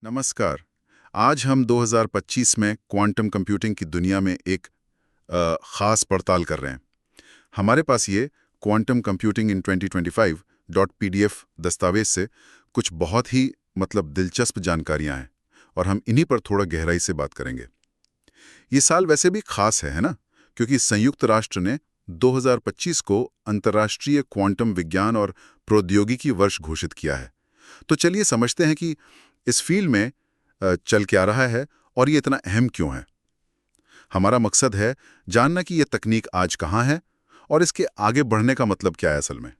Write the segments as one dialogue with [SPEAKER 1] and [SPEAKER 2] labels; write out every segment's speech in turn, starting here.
[SPEAKER 1] नमस्कार। आज हम 2025 में क्वांटम कंप्यूटिंग की दुनिया में एक ख़ास पड़ताल कर रहे हैं। हमारे पास ये क्वांटम कंप्यूटिंग इन 2025 .pdf दस्तावेज से कुछ बहुत ही दिलचस्प जानकारियां हैं और हम इन्हीं पर थोड़ा गहराई से बात करेंगे। ये साल वैसे भी खास है ना? क्योंकि संयुक्त राष्ट्र ने 2025 को अंतर्राष्ट्रीय क्वांटम विज्ञान और प्रौद्योगिकी वर्ष घोषित किया है। तो चलिए समझते हैं कि इस फील्ड में चल क्या रहा है और ये इतना अहम क्यों है। हमारा मकसद है जानना कि ये तकनीक आज कहाँ है और इसके आगे बढ़ने का मतलब क्या है असल में।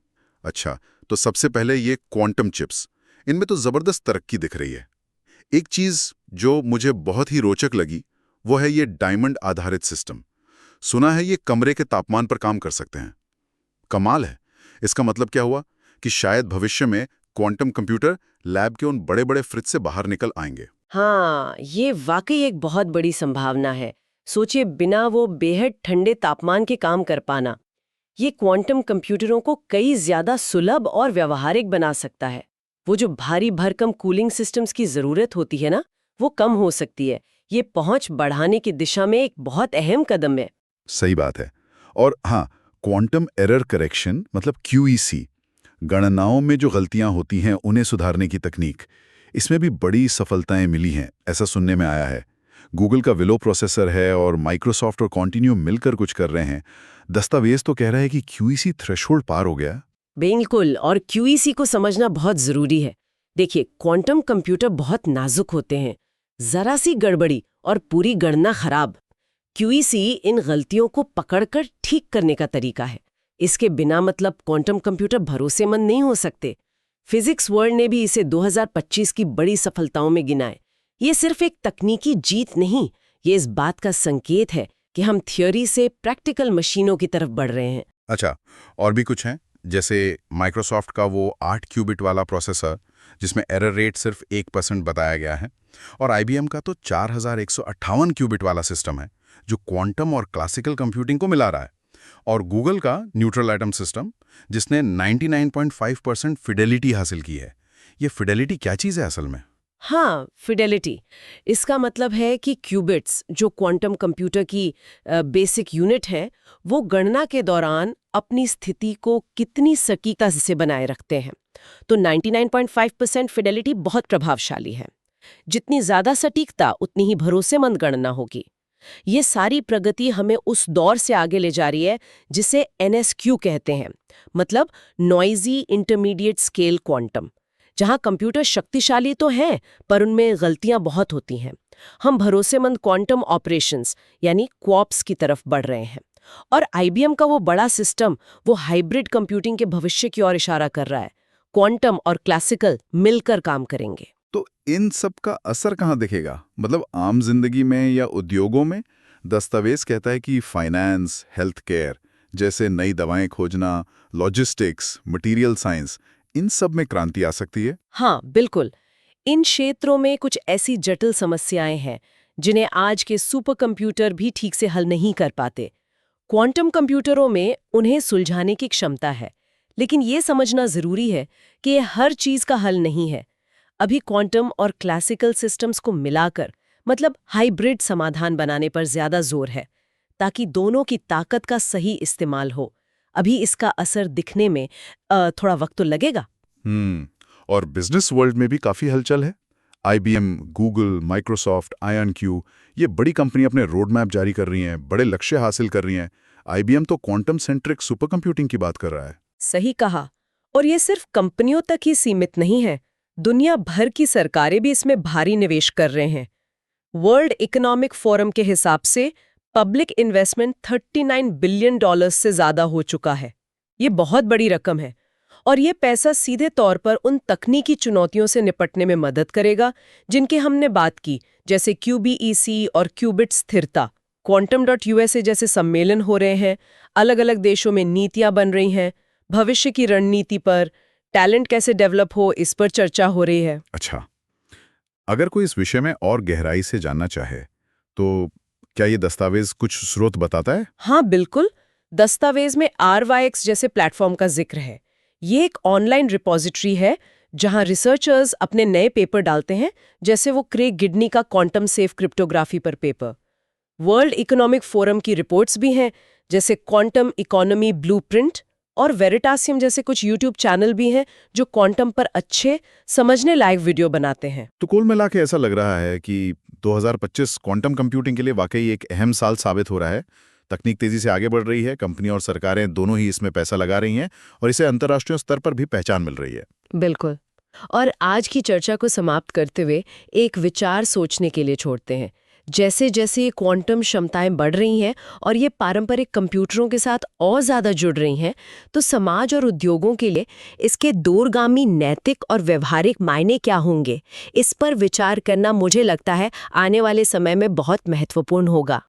[SPEAKER 1] अच्छा, तो सबसे पहले ये क्वांटम चिप्स, इनमें तो ज़बरदस्त तरक्की दिख रही है। एक चीज़ जो मुझे बहुत ही रोचक लगी वो है ये डायमंड आधारित सिस्टम। सुना है ये कमरे के तापमान पर काम कर सकते हैं। कमाल है। इसका मतलब क्या हुआ कि शायद भविष्य में क्वांटम कंप्यूटर लैब के उन बड़े बड़े फ्रिज से बाहर निकल आएंगे।
[SPEAKER 2] हाँ, ये वाकई एक बहुत बड़ी संभावना है। सोचिए, बिना वो बेहद ठंडे तापमान के काम कर पाना। ये क्वांटम कंप्यूटरों को कई ज्यादा सुलभ और व्यवहारिक बना सकता है। वो जो भारी भरकम कूलिंग सिस्टम्स की जरूरत होती है ना, वो कम हो सकती है। ये पहुंच बढ़ाने की दिशा में एक बहुत अहम कदम है।
[SPEAKER 1] सही बात है। और हाँ, क्वांटम एरर करेक्शन QEC, गणनाओं में जो गलतियां होती हैं उन्हें सुधारने की तकनीक, इसमें भी बड़ी सफलताएं मिली हैं, ऐसा सुनने में आया है। गूगल का विलो प्रोसेसर है और माइक्रोसॉफ्ट और कॉन्टिन्यूम मिलकर कुछ कर रहे हैं। दस्तावेज तो कह रहा है कि QEC थ्रेशोल्ड पार हो गया।
[SPEAKER 2] बिल्कुल, और क्यूईसी को समझना बहुत जरूरी है। देखिए, क्वांटम कंप्यूटर बहुत नाजुक होते हैं। जरा सी गड़बड़ी और पूरी गणना खराब। क्यूईसी इन गलतियों को पकड़कर ठीक करने का तरीका है। इसके बिना क्वांटम कंप्यूटर भरोसेमंद नहीं हो सकते। फिजिक्स वर्ल्ड ने भी इसे 2025 की बड़ी सफलताओं में गिना है। ये सिर्फ एक तकनीकी जीत नहीं, ये इस बात का संकेत है कि हम थ्योरी से प्रैक्टिकल मशीनों की तरफ बढ़ रहे हैं।
[SPEAKER 1] अच्छा, और भी कुछ हैं, जैसे माइक्रोसॉफ्ट का वो 8 क्यूबिट वाला प्रोसेसर जिसमें एरर रेट सिर्फ 1% बताया गया है, और IBM का तो 4158 क्यूबिट वाला सिस्टम है जो क्वांटम और क्लासिकल कंप्यूटिंग को मिला रहा है, और गूगल का न्यूट्रल एटम सिस्टम जिसने 99.5% फिडेलिटी हासिल की है। ये फिडेलिटी क्या चीज़ है असल में?
[SPEAKER 2] हाँ, फिडेलिटी। इसका मतलब है कि क्यूबिट्स, जो क्वांटम कंप्यूटर की बेसिक यूनिट है, वो गणना के दौरान अपनी स्थिति को कितनी सटीकता से बनाए रखते हैं। तो 99.5% फिडेलिटी बहुत प्रभावशाली है। जितनी ज्यादा सटीकता, उतनी ही भरोसेमंद गणना होगी। ये सारी प्रगति हमें उस दौर से आगे ले जा रही है जिसे NSQ कहते हैं, मतलब नॉइजी इंटरमीडिएट स्केल क्वांटम, जहां कंप्यूटर शक्तिशाली तो हैं पर उनमें गलतियां बहुत होती हैं। हम भरोसेमंद क्वांटम ऑपरेशंस यानी क्वार्क्स की तरफ बढ़ रहे हैं। और IBM का वो बड़ा सिस्टम, वो हाइब्रिड कंप्यूटिंग के भविष्य की ओर इशारा कर रहा है। क्वांटम और क्लासिकल मिलकर काम करेंगे।
[SPEAKER 1] तो इन सब का असर कहाँ दिखेगा? आम जिंदगी में या उद्योगों में? दस्तावेज कहता है कि फाइनेंस, हेल्थ केयर जैसे नई दवाएं खोजना, लॉजिस्टिक्स, मटेरियल साइंस, इन सब में क्रांति आ सकती है।
[SPEAKER 2] हाँ, बिल्कुल। इन क्षेत्रों में कुछ ऐसी जटिल समस्याएं हैं जिन्हें आज के सुपर कंप्यूटर भी ठीक से हल नहीं कर पाते। क्वांटम कंप्यूटरों में उन्हें सुलझाने की क्षमता है, लेकिन ये समझना जरूरी है कि ये हर चीज का हल नहीं है। अभी क्वांटम और क्लासिकल सिस्टम्स को मिलाकर हाइब्रिड समाधान बनाने पर ज्यादा जोर है, ताकि दोनों की ताकत का सही इस्तेमाल हो। अभी इसका असर दिखने में थोड़ा वक्त तो लगेगा।
[SPEAKER 1] और बिजनेस वर्ल्ड में भी काफी हलचल है। IBM, गूगल, माइक्रोसॉफ्ट, IonQ, ये बड़ी कंपनी अपने रोड मैप जारी कर रही हैं, बड़े लक्ष्य हासिल कर रही हैं। IBM तो क्वांटम सेंट्रिक सुपर कंप्यूटिंग की बात कर रहा है।
[SPEAKER 2] सही कहा। और ये सिर्फ कंपनियों तक ही सीमित नहीं है। दुनिया भर की सरकारें भी इसमें भारी निवेश कर रहे हैं। वर्ल्ड इकोनॉमिक फोरम के हिसाब से पब्लिक इन्वेस्टमेंट $39 बिलियन से ज्यादा हो चुका है। ये बहुत बड़ी रकम है, और ये पैसा सीधे तौर पर उन तकनीकी चुनौतियों से निपटने में मदद करेगा जिनकी हमने बात की, जैसे QBEC और क्यूबिट स्थिरता। Quantum.USA जैसे सम्मेलन हो रहे हैं, अलग अलग देशों में नीतियां बन रही हैं, भविष्य की रणनीति पर, टैलेंट कैसे डेवलप हो, इस पर चर्चा हो रही है।
[SPEAKER 1] अच्छा, अगर कोई इस विषय में और गहराई से जानना चाहे तो क्या ये दस्तावेज कुछ स्रोत बताता है?
[SPEAKER 2] हाँ, बिल्कुल। दस्तावेज में RYX जैसे प्लेटफॉर्म का जिक्र है। ये एक ऑनलाइन रिपॉजिटरी है जहां रिसर्चर्स अपने नए पेपर डालते हैं, जैसे वो क्रेग गिडनी का क्वांटम सेफ क्रिप्टोग्राफी पर पेपर। वर्ल्ड इकोनॉमिक फोरम की रिपोर्ट्स भी हैं, जैसे क्वांटम इकोनॉमी ब्लूप्रिंट, और वेरिटासियम जैसे कुछ यूट्यूब चैनल भी हैं जो क्वांटम पर अच्छे समझने लायक वीडियो बनाते हैं।
[SPEAKER 3] तो कुल मिला के ऐसा लग रहा है कि 2025 क्वांटम कंप्यूटिंग के लिए वाकई एक अहम साल साबित हो रहा है। तकनीक तेजी से आगे बढ़ रही है, कंपनी और सरकारें दोनों ही इसमें पैसा लगा रही हैं और इसे अंतर्राष्ट्रीय स्तर पर भी पहचान मिल रही है।
[SPEAKER 2] बिल्कुल। और आज की चर्चा को समाप्त करते हुए एक विचार सोचने के लिए छोड़ते हैं। जैसे जैसे ये क्वांटम क्षमताएं बढ़ रही हैं और ये पारंपरिक कंप्यूटरों के साथ और ज़्यादा जुड़ रही हैं, तो समाज और उद्योगों के लिए इसके दूरगामी नैतिक और व्यवहारिक मायने क्या होंगे, इस पर विचार करना मुझे लगता है आने वाले समय में बहुत महत्वपूर्ण होगा।